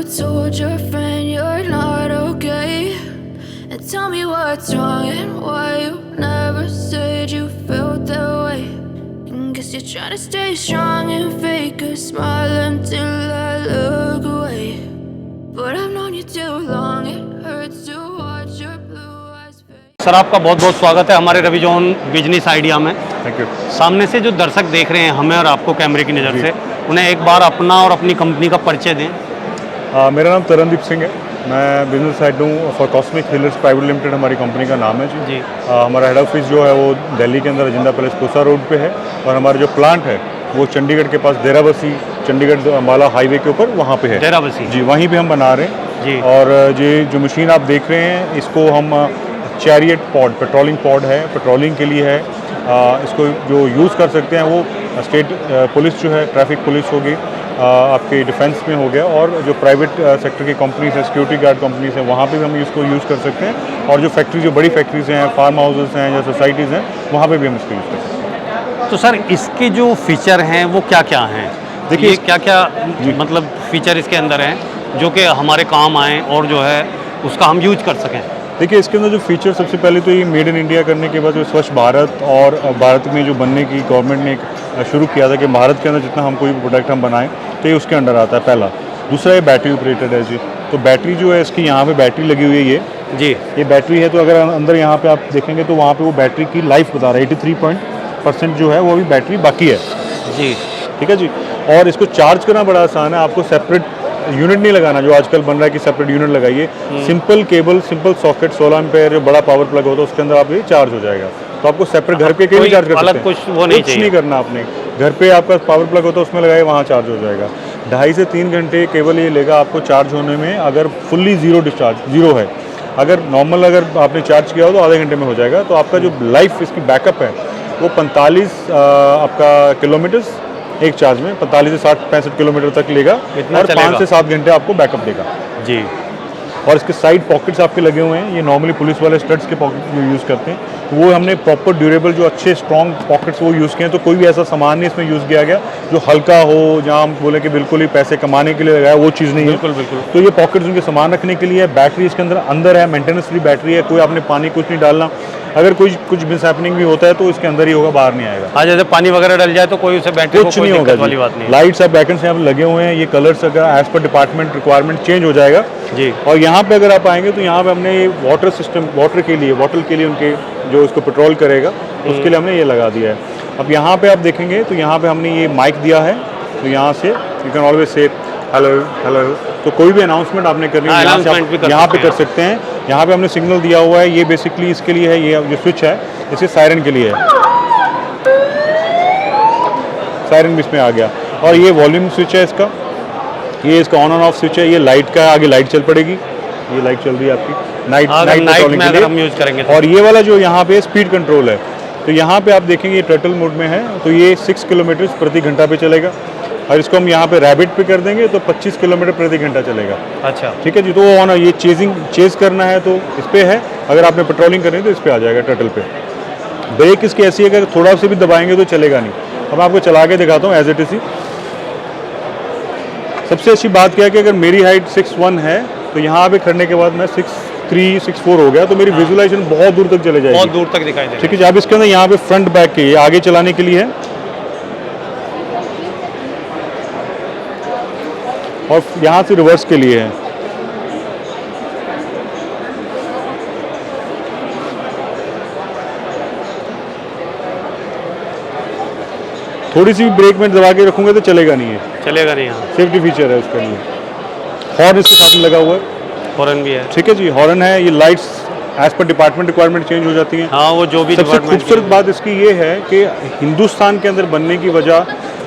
told your friend you're not okay? And tell me what's wrong and why you never said you felt that way. And guess you're trying to stay strong and fake a smile until I look away. But I've known you too long, it hurts to watch your blue eyes fade. Sir आपका बहुत बहुत स्वागत है हमारे Ravi John business idea में। Thank you. सामने से जो दर्शक देख रहे हैं हमें और आपको कैमरे की नज़र से, उन्हें एक बार अपना और अपनी कंपनी का परिचय दें। मेरा नाम तरनदीप सिंह है, मैं बिजनेस हेड हूँ for cosmic healers private limited हमारी कंपनी का नाम है जी। हमारा हेड ऑफिस जो है वो दिल्ली के अंदर अजिंदा पैलेस कोसा रोड पे है और हमारा जो प्लांट है वो चंडीगढ़ के पास डेराबस्सी चंडीगढ़ अम्बाला हाईवे के ऊपर वहाँ पे है। डेराबस्सी जी, वहीं पे हम बना रहे हैं जी। और ये जो मशीन आप देख रहे हैं इसको हम चैरियट पॉड, पेट्रोलिंग पॉड है, पेट्रोलिंग के लिए है। इसको जो यूज़ कर सकते हैं वो स्टेट पुलिस जो है, ट्रैफिक पुलिस होगी, आपके डिफेंस में हो गया, और जो प्राइवेट सेक्टर की कंपनीज है, सिक्योरिटी गार्ड कंपनीज हैं, वहाँ पे भी हम इसको यूज़ कर सकते हैं। और जो फैक्ट्री, जो बड़ी फैक्ट्रीज हैं, फार्म हाउसेस हैं या सोसाइटीज़ हैं, वहाँ पे भी हम इसको यूज़ कर सकते हैं। तो सर इसके जो फीचर हैं वो क्या क्या हैं? देखिए क्या क्या मतलब फीचर इसके अंदर हैं जो कि हमारे काम आएँ और जो है उसका हम यूज कर सकें। देखिए इसके अंदर जो फीचर, सबसे पहले तो ये मेड इन इंडिया करने के बाद जो स्वच्छ भारत और भारत में जो बनने की गवर्नमेंट ने एक शुरू किया था कि भारत के अंदर जितना हम कोई भी प्रोडक्ट हम बनाएं तो ये उसके अंडर आता है पहला। दूसरा ये बैटरी ऑपरेटेड है जी, तो बैटरी जो है इसकी यहाँ पे बैटरी लगी हुई है ये बैटरी है। तो अगर अंदर यहाँ पे आप देखेंगे तो वहाँ पे वो बैटरी की लाइफ बता रहा है 83% जो है वो अभी बैटरी बाकी है जी, ठीक है जी। और इसको चार्ज करना बड़ा आसान है, आपको सेपरेट यूनिट नहीं लगाना जो आजकल बन रहा है कि सेपरेट यूनिट लगाइए। Simple cable, simple socket, 16 ampere जो बड़ा पावर प्लग होता है उसके अंदर आप ये चार्ज हो जाएगा। तो आपको सेपरेट घर पे कहीं चार्ज कर सकते हैं, कुछ नहीं करना आपने। घर पे आपका पावर प्लग होता है उसमें लगाए, वहाँ चार्ज हो जाएगा। 2.5 से 3 घंटे केवल ये लेगा आपको चार्ज होने में। अगर फुल्ली जीरो है, अगर नॉर्मल अगर आपने चार्ज किया हो तो आधे घंटे में हो जाएगा। तो आपका जो लाइफ इसकी बैकअप है वो 45 आपका किलोमीटर्स एक चार्ज में 45 से 60-65 किलोमीटर तक लेगा और 5 से 7 घंटे आपको बैकअप देगा जी। और इसके साइड पॉकेट्स आपके लगे हुए हैं, ये नॉर्मली पुलिस वाले स्टड्स के पॉकेट जो यूज़ करते हैं, तो वो हमने प्रॉपर ड्यूरेबल जो अच्छे स्ट्रॉन्ग पॉकेट्स वो यूज़ किए हैं। तो कोई भी ऐसा सामान नहीं इसमें यूज़ किया गया जो हल्का हो, जहाँ हम बोले कि बिल्कुल ही पैसे कमाने के लिए लगाया, वो चीज़ नहीं है। बिल्कुल। तो ये पॉकेट्स उनके सामान रखने के लिए है। बैटरी इसके अंदर है, मेंटेनेंस फ्री बैटरी है, कोई आपने पानी कुछ नहीं डालना। अगर कुछ मिसहैपनिंग भी होता है तो इसके अंदर ही होगा, बाहर नहीं आएगा। हाँ, जैसे पानी वगैरह डल जाए तो कोई उसे बैटरी कुछ नहीं होगा वाली बात नहीं। लाइट्स और बैकन्स यहाँ पे लगे हुए हैं, ये कलर्स अगर as per department requirement change हो जाएगा जी। और यहाँ पे अगर आप आएंगे तो यहाँ पे हमने ये वाटर सिस्टम, वाटर के लिए उनके जो इसको पेट्रोल करेगा उसके लिए हमने ये लगा दिया है। अब यहाँ पे आप देखेंगे तो यहाँ पे हमने ये माइक दिया है, तो यहाँ से you can always say hello. तो कोई भी अनाउंसमेंट आपने करनी है यहाँ पे कर सकते हैं। यहाँ पे हमने सिग्नल दिया हुआ है, ये बेसिकली इसके लिए है, ये जो स्विच है इसे सायरन के लिए है, सायरन भी इसमें आ गया। और ये वॉल्यूम स्विच है इसका, ये इसका ऑन एंड ऑफ स्विच है। ये लाइट का, आगे लाइट चल पड़ेगी, ये लाइट चल रही है आपकी नाइट में अगर हम यूज करेंगे। और ये वाला जो यहाँ पे स्पीड कंट्रोल है, तो यहाँ पे आप देखेंगे ये टर्टल मोड में है, तो ये 6 किलोमीटर प्रति घंटा पे चलेगा। और इसको हम यहाँ पे रैबिट पे कर देंगे तो 25 किलोमीटर प्रति घंटा चलेगा। अच्छा, ठीक है जी। तो वो ऑन, ये चेज करना है तो इस पे है, अगर आपने पेट्रोलिंग करनी है तो इस पे आ जाएगा टर्टल पे। ब्रेक इसकी ऐसी है कि अगर थोड़ा सा भी दबाएंगे तो चलेगा नहीं। अब मैं आपको चला के दिखाता हूँ एज इट इज। सबसे अच्छी बात क्या है कि अगर मेरी हाइट 6'1" है तो यहाँ पे खड़ने के बाद मैं 6'3", 6'4" हो गया, तो मेरी विजुअलाइजेशन बहुत दूर तक चले जाएगी, बहुत दूर तक दिखाई देगा। ठीक है जी। अब इसके अंदर यहाँ पे फ्रंट बैक के ये आगे चलाने के लिए है और यहाँ से रिवर्स के लिए है। थोड़ी सी भी ब्रेक में दबा के रखूंगे तो चलेगा नहीं है, हाँ। सेफ्टी फीचर है उसके लिए। हॉर्न इसके साथ में लगा हुआ है, हॉर्न भी है, ठीक है जी। हॉर्न है, ये lights as per department requirement change हो जाती हैं। हाँ, वो जो भी सबसे खूबसूरत बात इसकी ये है कि हिंदुस्तान के अंदर बनने की वजह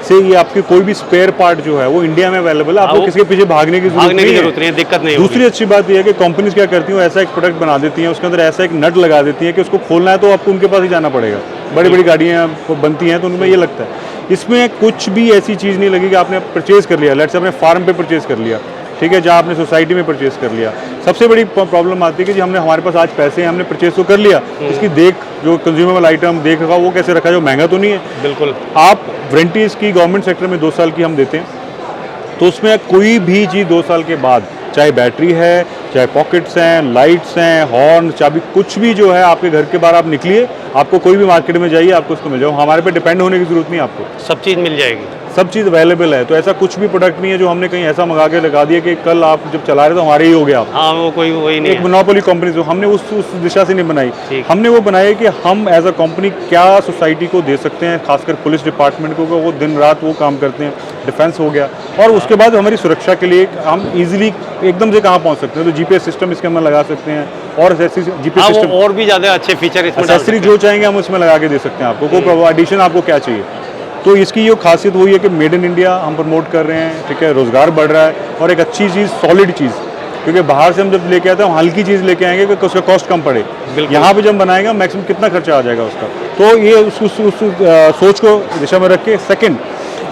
से ये आपके कोई भी स्पेयर पार्ट जो है वो इंडिया में अवेलेबल है, आपको किसी के पीछे भागने की जरूरत नहीं है, दिक्कत नहीं। दूसरी अच्छी बात यह है कि कंपनीज क्या करती हैं, ऐसा एक प्रोडक्ट बना देती हैं, उसके अंदर ऐसा एक नट लगा देती हैं कि उसको खोलना है तो आपको उनके पास ही जाना पड़ेगा। बड़ी बड़ी गाड़ियाँ बनती हैं तो उनमें ये लगता है, इसमें कुछ भी ऐसी चीज़ नहीं लगी कि आपने परचेज कर लिया, लेट्स से अपने फार्म पे परचेज कर लिया, ठीक है, जहाँ आपने सोसाइटी में परचेज कर लिया। सबसे बड़ी प्रॉब्लम आती है कि जी हमारे पास आज पैसे हैं, हमने परचेज तो कर लिया, इसकी देख जो कंज्यूमेबल आइटम देख रखा वो कैसे रखा, जो महंगा तो नहीं है। बिल्कुल। आप वारंटी इसकी गवर्नमेंट सेक्टर में 2 साल की हम देते हैं, तो उसमें कोई भी चीज़ 2 साल के बाद, चाहे बैटरी है, चाहे पॉकेट्स हैं, लाइट्स हैं, हॉर्न, चाबी, कुछ भी जो है आपके घर के बाहर आप निकलिए, आपको कोई भी मार्केट में जाइए, आपको उसको मिल जाए। हमारे पे डिपेंड होने की ज़रूरत नहीं आपको, सब चीज़ मिल जाएगी। सब चीज़ अवेलेबल है। तो ऐसा कुछ भी प्रोडक्ट नहीं है जो हमने कहीं ऐसा मंगा के लगा दिया कि कल आप जब चला रहे तो हमारे ही हो गया। हाँ, वो कोई वही नहीं एक है। मोनोपोली कंपनी जो हमने उस दिशा से नहीं बनाई, ठीक। हमने वो बनाई कि हम एज अ कंपनी क्या सोसाइटी को दे सकते हैं, खासकर पुलिस डिपार्टमेंट को, वो दिन रात वो काम करते हैं, डिफेंस हो गया, और उसके बाद हमारी सुरक्षा के लिए हम इजीली एकदम से कहाँ पहुँच सकते हैं। तो जीपीएस सिस्टम इसके अंदर लगा सकते हैं, और ऐसी जीपीएस हाँ, सिस्टम वो और भी ज़्यादा अच्छे फीचर इसमें डाल एक्सेसरी सकते जो चाहेंगे हम उसमें लगा के दे सकते हैं आपको। कोई एडिशन आपको क्या चाहिए। तो इसकी ये खासियत वही है कि मेड इन इंडिया हम प्रमोट कर रहे हैं, ठीक है, रोज़गार बढ़ रहा है, और एक अच्छी चीज़, सॉलिड चीज़, क्योंकि बाहर से हम जब लेके आते हैं हम हल्की चीज़ लेके आएंगे कि उसका कॉस्ट कम पड़े। बिल्कुल। यहाँ पे जब बनाएंगे मैक्सिमम कितना खर्चा आ जाएगा उसका। तो ये उस सोच को दिशा में रख के, सेकेंड,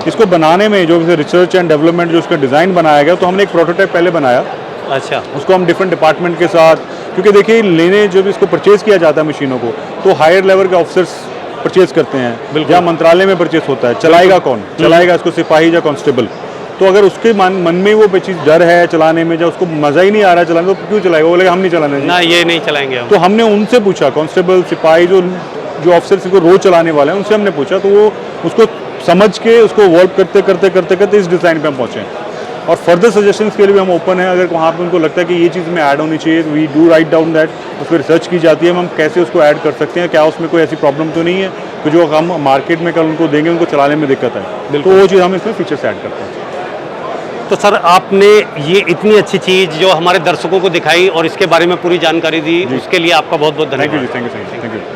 इसको बनाने में जो रिसर्च एंड डेवलपमेंट जो उसका डिज़ाइन बनाया गया, तो हमने एक प्रोटोटाइप पहले बनाया, हैं। अच्छा, उसको हम डिफरेंट डिपार्टमेंट के साथ, क्योंकि देखिए लेने जब इसको परचेज़ किया जाता है मशीनों को, तो हायर लेवल के ऑफिसर्स परचेज करते हैं, या मंत्रालय में परचेज होता है। चलाएगा कौन, चलाएगा इसको सिपाही या कांस्टेबल। तो अगर उसके मन में वो चीज़ डर है चलाने में, जब उसको मज़ा ही नहीं आ रहा है चलाने, तो क्यों चलाएगा? वो बोलेगा हम नहीं चलाने ना ये नहीं चलाएंगे हम। तो हमने उनसे पूछा, कांस्टेबल, सिपाही, जो ऑफिसर्स को रोज चलाने वाले हैं, उनसे हमने पूछा, तो वो उसको समझ के उसको वॉल्व करते करते करते करते इस डिज़ाइन पे हम पहुँचे। और फर्दर सजेशंस के लिए भी हम ओपन हैं। अगर वहाँ पे उनको लगता है कि ये चीज़ में ऐड होनी चाहिए, we do write down that, उस पर रिसर्च की जाती है, हम कैसे उसको ऐड कर सकते हैं, क्या उसमें कोई ऐसी प्रॉब्लम तो नहीं है कि जो हम मार्केट में कल उनको देंगे उनको चलाने में दिक्कत है। तो वो चीज़ हम इसमें फीचर्स ऐड करते हैं। तो सर, आपने ये इतनी अच्छी चीज़ जो हमारे दर्शकों को दिखाई और इसके बारे में पूरी जानकारी दी, उसके लिए आपका बहुत बहुत थैंक यू धन्यवाद। जी, थैंक यू।